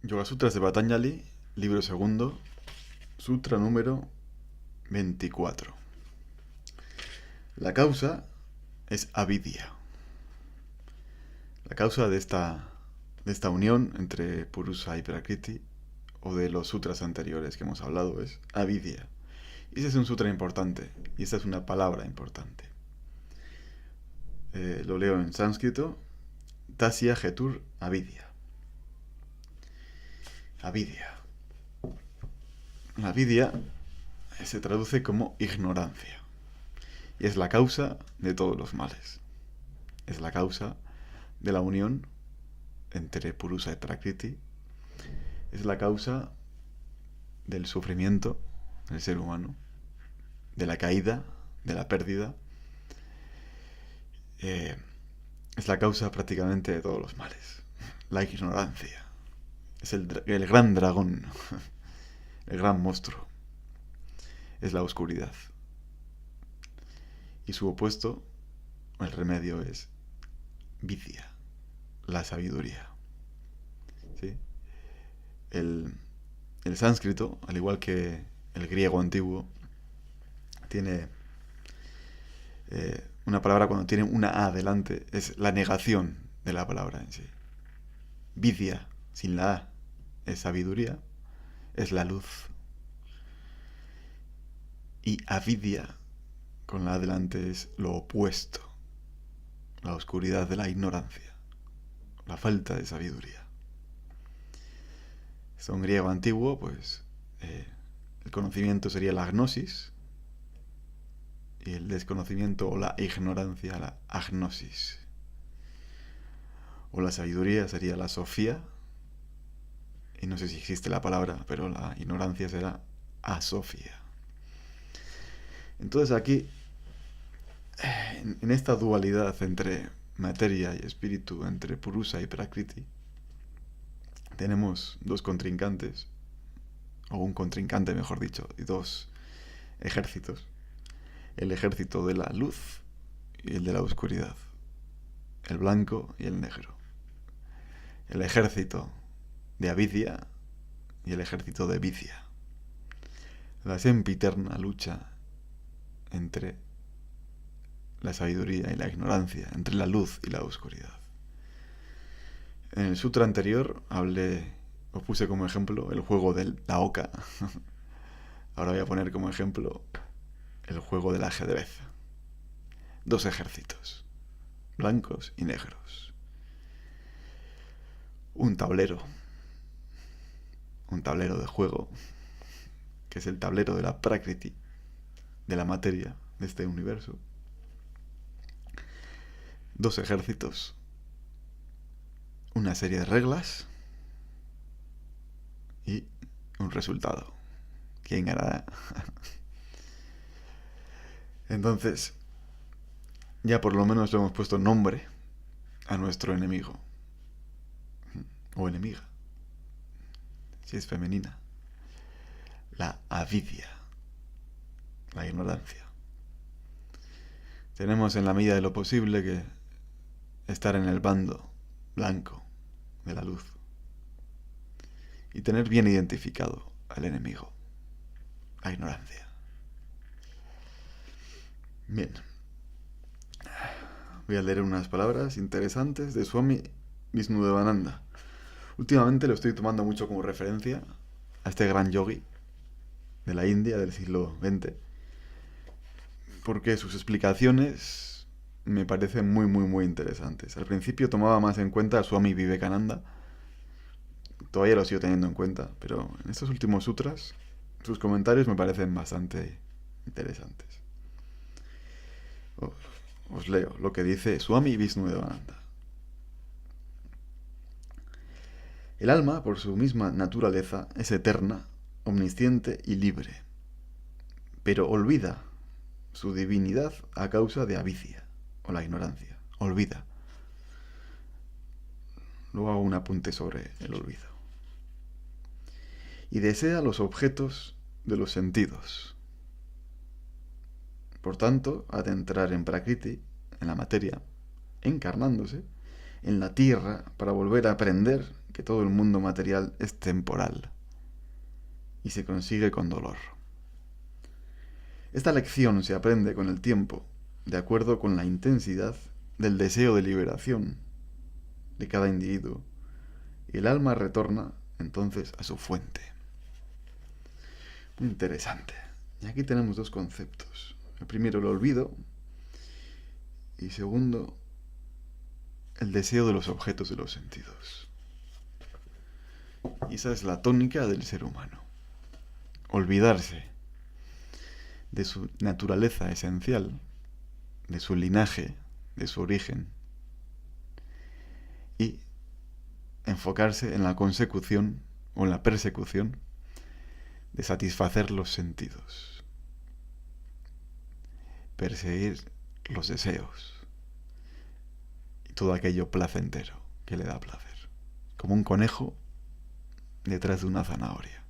Yoga Sutras de Patanjali, libro segundo, sutra número 24. La causa es avidya. La causa de esta unión entre Purusa y Prakriti, o de los sutras anteriores que hemos hablado, es avidya. Y ese es un sutra importante, y esta es una palabra importante. Lo leo en sánscrito: Tasya Hetur avidya. Avidya. La avidya se traduce como ignorancia. Y es la causa de todos los males. Es la causa de la unión entre Purusa y Prakriti. Es la causa del sufrimiento del ser humano, de la caída, de la pérdida. Es la causa prácticamente de todos los males. La ignorancia. Es el gran dragón, el gran monstruo. Es la oscuridad. Y su opuesto, el remedio, es vidya, la sabiduría. ¿Sí? El sánscrito, al igual que el griego antiguo, tiene una palabra cuando tiene una A delante, es la negación de la palabra en sí. Vidya, sin la A, es sabiduría, es la luz. Y avidya, con la A delante, es lo opuesto, la oscuridad de la ignorancia, la falta de sabiduría. En griego antiguo, pues el conocimiento sería la gnosis, y el desconocimiento o la ignorancia, la agnosis. O la sabiduría sería la sofía, y no sé si existe la palabra, pero la ignorancia será asofia. Entonces aquí, en esta dualidad entre materia y espíritu, entre Purusa y Prakriti, tenemos dos contrincantes, o un contrincante mejor dicho, y dos ejércitos: el ejército de la luz y el de la oscuridad, el blanco y el negro, el ejército de avidya y el ejército de vidya, la sempiterna lucha entre la sabiduría y la ignorancia, entre la luz y la oscuridad. En el sutra anterior os puse como ejemplo el juego de la oca. Ahora voy a poner como ejemplo el juego del ajedrez. Dos ejércitos, blancos y negros. Un tablero de juego, que es el tablero de la Prakriti, de la materia de este universo. Dos ejércitos, una serie de reglas y un resultado. ¿Quién ganará? Entonces, ya por lo menos le hemos puesto nombre a nuestro enemigo. O enemiga, si es femenina. La avidya, la ignorancia. Tenemos en la medida de lo posible que estar en el bando blanco de la luz y tener bien identificado al enemigo, la ignorancia. Bien, voy a leer unas palabras interesantes de Swami Visnudevananda. Últimamente lo estoy tomando mucho como referencia a este gran yogi de la India del siglo XX, porque sus explicaciones me parecen muy, muy, muy interesantes. Al principio tomaba más en cuenta a Swami Vivekananda, todavía lo sigo teniendo en cuenta, pero en estos últimos sutras sus comentarios me parecen bastante interesantes. Os leo lo que dice Swami Visnudevananda. El alma, por su misma naturaleza, es eterna, omnisciente y libre, pero olvida su divinidad a causa de avidya, o la ignorancia. Olvida. Luego hago un apunte sobre el olvido. Y desea los objetos de los sentidos. Por tanto, ha de entrar en Prakriti, en la materia, encarnándose en la tierra para volver a aprender que todo el mundo material es temporal y se consigue con dolor. Esta lección se aprende con el tiempo, de acuerdo con la intensidad del deseo de liberación de cada individuo, y el alma retorna entonces a su fuente. Muy interesante. Y aquí tenemos dos conceptos. El primero, el olvido, y segundo, el deseo de los objetos de los sentidos. Y esa es la tónica del ser humano. Olvidarse de su naturaleza esencial, de su linaje, de su origen, y enfocarse en la consecución o en la persecución de satisfacer los sentidos, perseguir los deseos y todo aquello placentero que le da placer, como un conejo detrás de una zanahoria.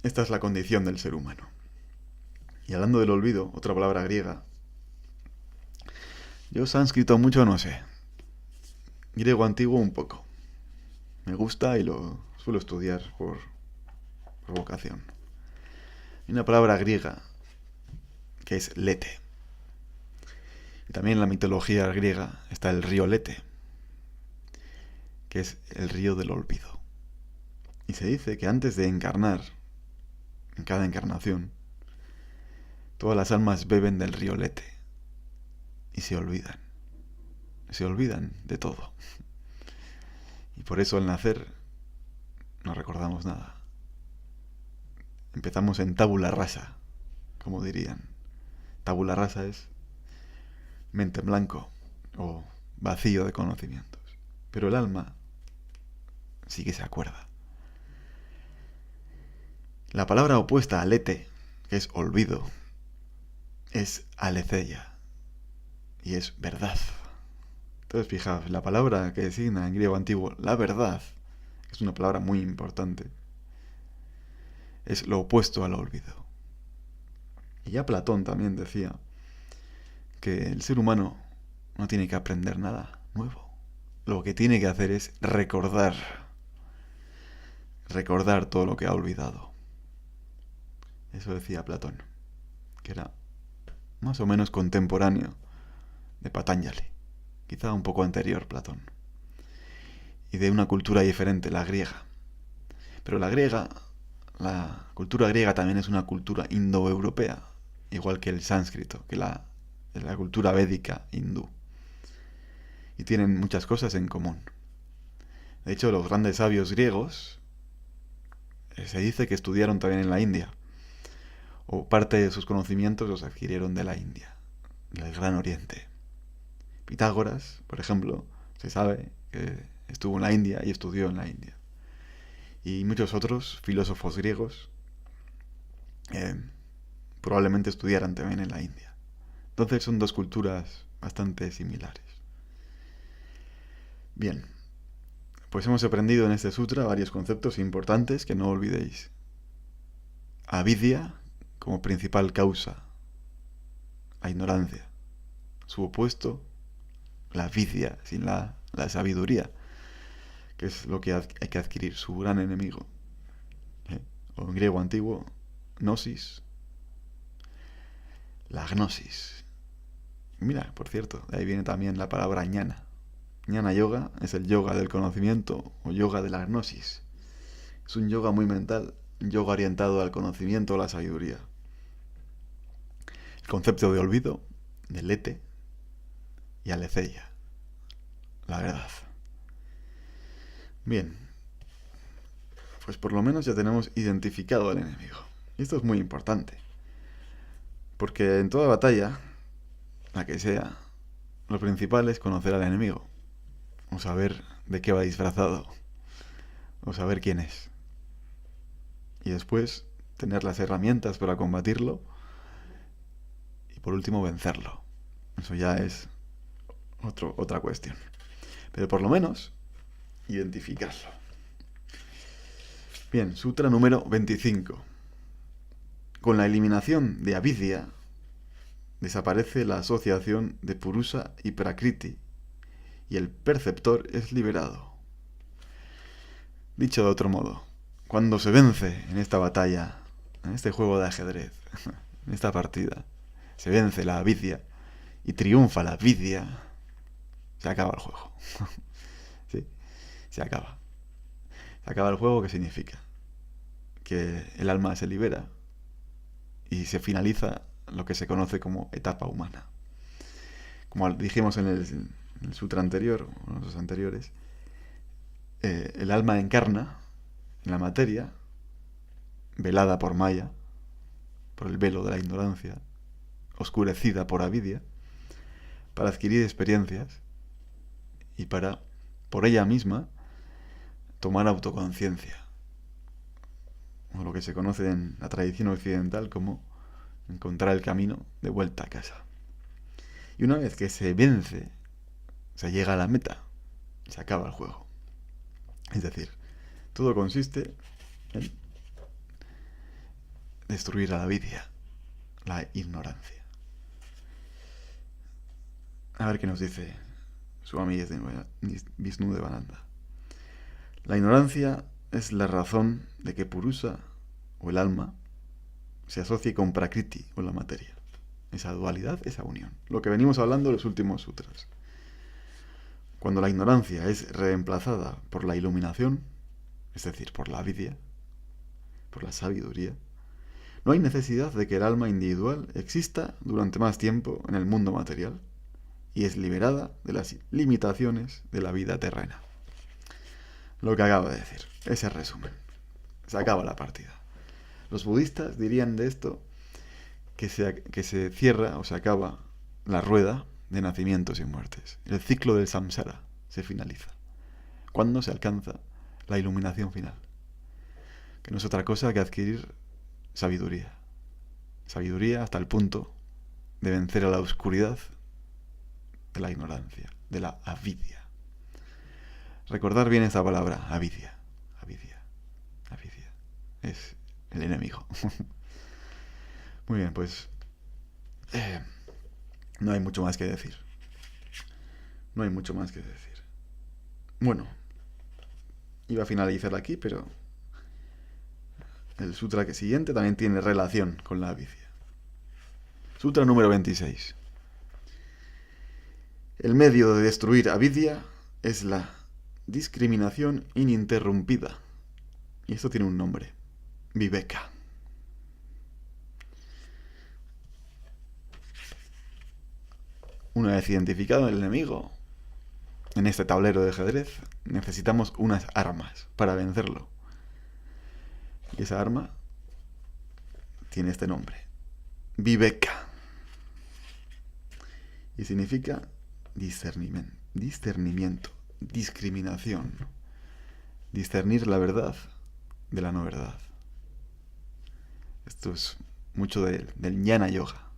Esta es la condición del ser humano. Y hablando del olvido, otra palabra griega, yo sánscrito mucho no sé, griego antiguo un poco, me gusta y lo suelo estudiar por vocación. Hay una palabra griega que es lete. Y también en la mitología griega está el río Lete, que es el río del olvido. Y se dice que antes de encarnar, en cada encarnación, todas las almas beben del río Lete y se olvidan de todo. Y por eso al nacer no recordamos nada. Empezamos en tabula rasa, como dirían. Tabula rasa es mente en blanco o vacío de conocimientos. Pero el alma sí que se acuerda. La palabra opuesta a lete, que es olvido, es aletheia y es verdad. Entonces, fijaos, la palabra que designa en griego antiguo la verdad, que es una palabra muy importante, es lo opuesto al olvido. Y ya Platón también decía que el ser humano no tiene que aprender nada nuevo. Lo que tiene que hacer es recordar todo lo que ha olvidado. Eso decía Platón, que era más o menos contemporáneo de Patanjali, quizá un poco anterior Platón, y de una cultura diferente, la griega. Pero la cultura griega también es una cultura indoeuropea, igual que el sánscrito, que la cultura védica hindú. Y tienen muchas cosas en común. De hecho, los grandes sabios griegos se dice que estudiaron también en la India, o parte de sus conocimientos los adquirieron de la India, del Gran Oriente. Pitágoras, por ejemplo, se sabe que estuvo en la India y estudió en la India. Y muchos otros filósofos griegos probablemente estudiaran también en la India. Entonces son dos culturas bastante similares. Bien, pues hemos aprendido en este sutra varios conceptos importantes que no olvidéis. Avidya como principal causa, la ignorancia. Su opuesto, la vidya, sin la sabiduría, que es lo que hay que adquirir, su gran enemigo. O en griego antiguo, gnosis, la gnosis. Mira, por cierto, de ahí viene también la palabra ñana. Ñana yoga es el yoga del conocimiento o yoga de la gnosis. Es un yoga muy mental, un yoga orientado al conocimiento o la sabiduría. El concepto de olvido, de lete y aletheia, la verdad. Bien, pues por lo menos ya tenemos identificado al enemigo. Y esto es muy importante, porque en toda batalla, la que sea, lo principal es conocer al enemigo, o saber de qué va disfrazado, o saber quién es. Y después tener las herramientas para combatirlo y por último vencerlo. Eso ya es otra cuestión. Pero por lo menos identificarlo. Bien, sutra número 25. Con la eliminación de avidya desaparece la asociación de Purusa y Prakriti y el perceptor es liberado. Dicho de otro modo, cuando se vence en esta batalla, en este juego de ajedrez, en esta partida, se vence la avidia y triunfa la avidia, se acaba el juego. ¿Sí? Se acaba. Se acaba el juego, ¿qué significa? Que el alma se libera y se finaliza lo que se conoce como etapa humana. Como dijimos en el sutra anterior, o en los anteriores, el alma encarna en la materia, velada por Maya, por el velo de la ignorancia, oscurecida por avidia, para adquirir experiencias y para, por ella misma, tomar autoconciencia, o lo que se conoce en la tradición occidental como encontrar el camino de vuelta a casa. Y una vez que se vence, se llega a la meta, se acaba el juego. Es decir, todo consiste en destruir a la avidia, la ignorancia. A ver qué nos dice Swami Vishnudevananda. La ignorancia es la razón de que Purusa, o el alma, se asocie con Prakriti, o la materia. Esa dualidad, esa unión. Lo que venimos hablando en los últimos sutras. Cuando la ignorancia es reemplazada por la iluminación, es decir, por la avidia, por la sabiduría, no hay necesidad de que el alma individual exista durante más tiempo en el mundo material y es liberada de las limitaciones de la vida terrena. Lo que acabo de decir, ese resumen. Se acaba la partida. Los budistas dirían de esto que se cierra o se acaba la rueda de nacimientos y muertes. El ciclo del samsara se finaliza cuando se alcanza la iluminación final, que no es otra cosa que adquirir sabiduría. Sabiduría hasta el punto de vencer a la oscuridad de la ignorancia, de la avidia. Recordar bien esa palabra, avidia. Avidia. Avidia. Es el enemigo. Muy bien, pues no hay mucho más que decir. No hay mucho más que decir. Bueno, iba a finalizar aquí, pero el sutra que siguiente también tiene relación con la avidia. Sutra número 26. El medio de destruir avidia es la discriminación ininterrumpida. Y esto tiene un nombre. Viveka. Una vez identificado el enemigo, en este tablero de ajedrez, necesitamos unas armas para vencerlo. Y esa arma tiene este nombre. Viveka. Y significa discernimiento, discriminación. Discernir la verdad de la no verdad. Esto es mucho del jnana yoga,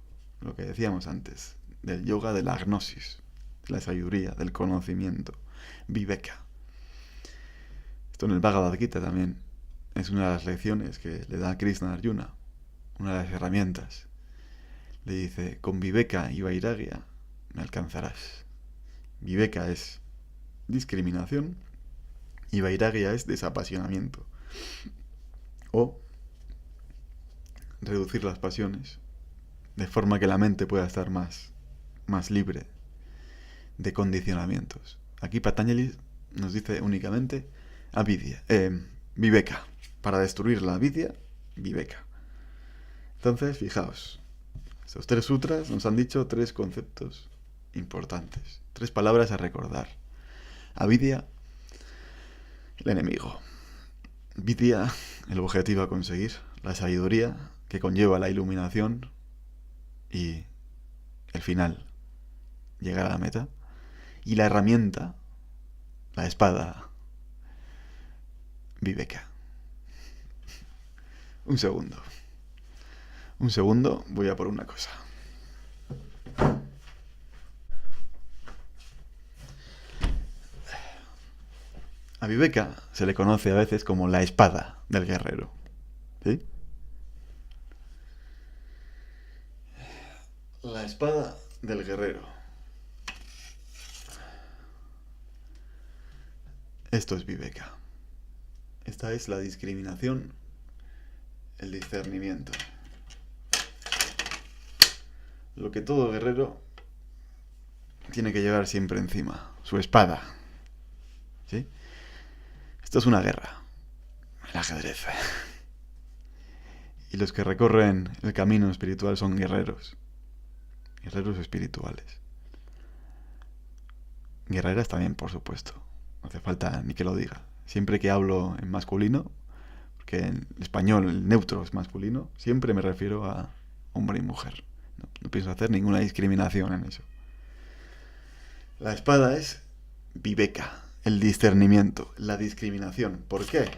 lo que decíamos antes, del yoga de la gnosis, de la sabiduría, del conocimiento, viveka. Esto en el Bhagavad Gita también es una de las lecciones que le da Krishna a Arjuna, una de las herramientas. Le dice, con viveka y vairagya me alcanzarás. Viveka es discriminación y vairagya es desapasionamiento. O reducir las pasiones de forma que la mente pueda estar más libre de condicionamientos. Aquí Patanjali nos dice únicamente avidya, viveka. Para destruir la avidya, viveka. Entonces, fijaos, estos 3 sutras nos han dicho 3 conceptos importantes, 3 palabras a recordar. Avidya, el enemigo. Vidya, el objetivo a conseguir. La sabiduría, que conlleva la iluminación. Y el final, llegar a la meta. Y la herramienta, la espada, viveka. Un segundo, voy a por una cosa. A viveka se le conoce a veces como la espada del guerrero. ¿Sí? La espada del guerrero. Esto es viveka. Esta es la discriminación, el discernimiento. Lo que todo guerrero tiene que llevar siempre encima, su espada. ¿Sí? Esto es una guerra, el ajedrez. Y los que recorren el camino espiritual son guerreros espirituales. Guerreras también, por supuesto. No hace falta ni que lo diga. Siempre que hablo en masculino, porque en español el neutro es masculino, siempre me refiero a hombre y mujer. No pienso hacer ninguna discriminación en eso. La espada es viveka, el discernimiento, la discriminación. ¿Por qué?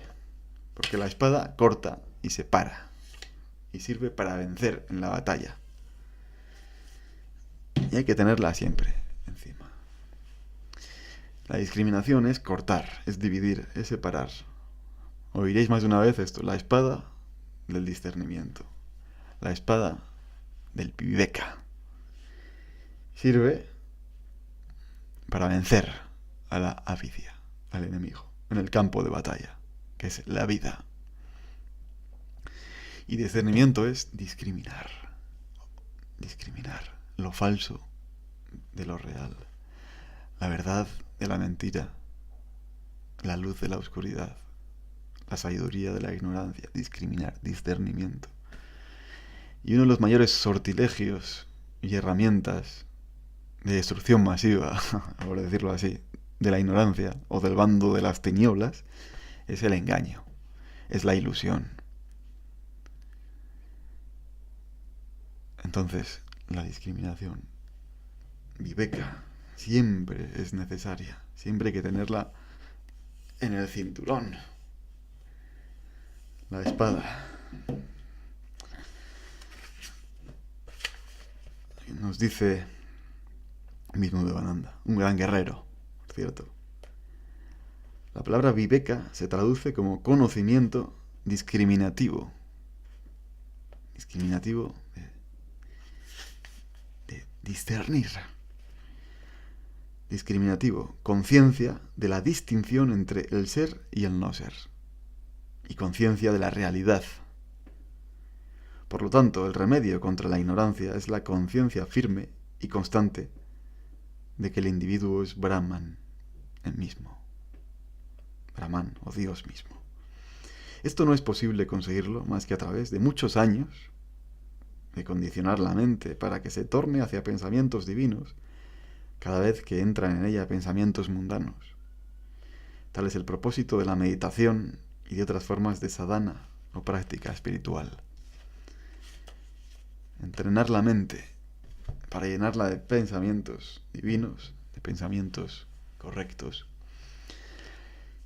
Porque la espada corta y separa. Y sirve para vencer en la batalla. Y hay que tenerla siempre encima. La discriminación es cortar, es dividir, es separar. Oiréis más de una vez esto, la espada del discernimiento, la espada del viveka. Sirve para vencer a la avidia, al enemigo, en el campo de batalla, que es la vida. Y discernimiento es discriminar lo falso de lo real, la verdad de la mentira, la luz de la oscuridad, la sabiduría de la ignorancia, discernimiento. Y uno de los mayores sortilegios y herramientas de destrucción masiva, por decirlo así, de la ignorancia o del bando de las tinieblas, es el engaño, es la ilusión. Entonces, la discriminación, viveka, siempre es necesaria, siempre hay que tenerla en el cinturón. La espada. Nos dice Vishnu Devananda, un gran guerrero, por cierto. La palabra viveka se traduce como conocimiento discriminativo. Discriminativo de discernir. Discriminativo, conciencia de la distinción entre el ser y el no ser. Y conciencia de la realidad. Por lo tanto, el remedio contra la ignorancia es la conciencia firme y constante de que el individuo es Brahman, el mismo. Brahman o Dios mismo. Esto no es posible conseguirlo más que a través de muchos años de condicionar la mente para que se torne hacia pensamientos divinos cada vez que entran en ella pensamientos mundanos. Tal es el propósito de la meditación y de otras formas de sadhana o práctica espiritual. Entrenar la mente para llenarla de pensamientos divinos, de pensamientos correctos.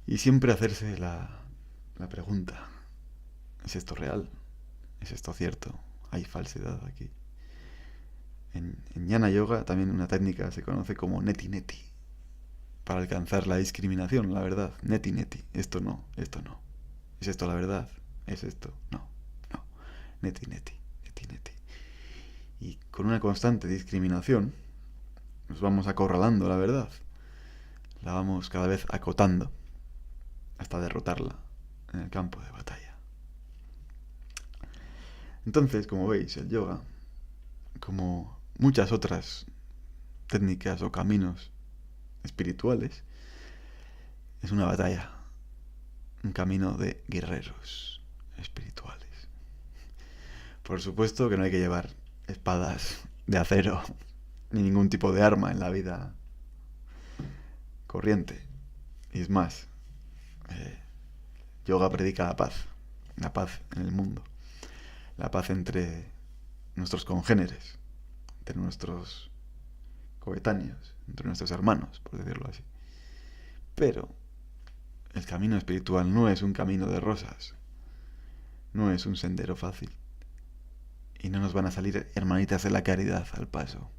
Y siempre hacerse la pregunta, ¿es esto real? ¿Es esto cierto? ¿Hay falsedad aquí? En Jnana Yoga también una técnica se conoce como neti neti, para alcanzar la discriminación, la verdad. Neti neti, esto no. ¿Es esto la verdad? ¿Es esto? No. Neti neti. Y con una constante discriminación nos vamos acorralando la verdad. La vamos cada vez acotando hasta derrotarla en el campo de batalla. Entonces, como veis, el yoga, como muchas otras técnicas o caminos espirituales, es una batalla, un camino de guerreros espirituales. Por supuesto que no hay que llevar espadas de acero ni ningún tipo de arma en la vida corriente. Y es más, yoga predica la paz en el mundo, la paz entre nuestros congéneres, entre nuestros coetáneos, entre nuestros hermanos, por decirlo así. Pero el camino espiritual no es un camino de rosas, no es un sendero fácil. Y no nos van a salir hermanitas de la caridad al paso.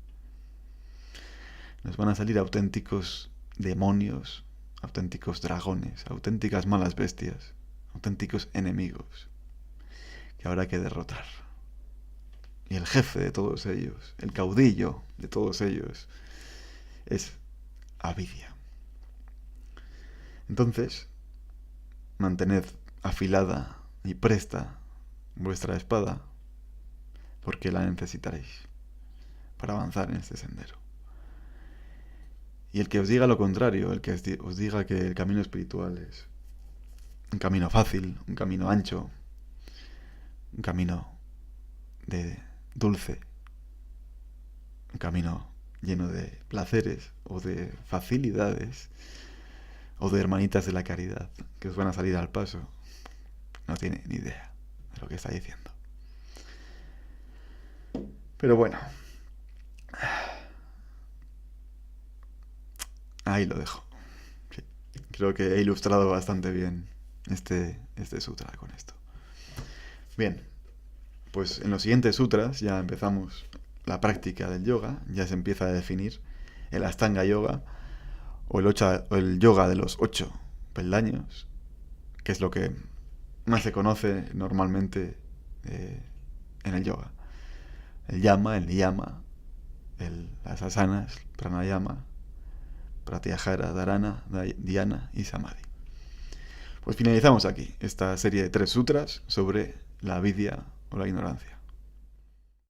Nos van a salir auténticos demonios, auténticos dragones, auténticas malas bestias, auténticos enemigos que habrá que derrotar. Y el jefe de todos ellos, el caudillo de todos ellos, es avidia. Entonces, mantened afilada y presta vuestra espada, porque la necesitaréis para avanzar en este sendero. Y el que os diga lo contrario, el que os diga que el camino espiritual es un camino fácil, un camino ancho, un camino de dulce, un camino lleno de placeres o de facilidades o de hermanitas de la caridad que os van a salir al paso, no tiene ni idea de lo que está diciendo. Pero bueno, ahí lo dejo. Sí, creo que he ilustrado bastante bien este sutra con esto. Bien, pues en los siguientes sutras ya empezamos la práctica del yoga, ya se empieza a definir el Ashtanga Yoga o el yoga de los 8 peldaños, que es lo que más se conoce normalmente en el yoga. El yama, el niyama, las asanas, pranayama, pratyahara, dharana, dhyana y samadhi. Pues finalizamos aquí esta serie de 3 sutras sobre la avidya o la ignorancia.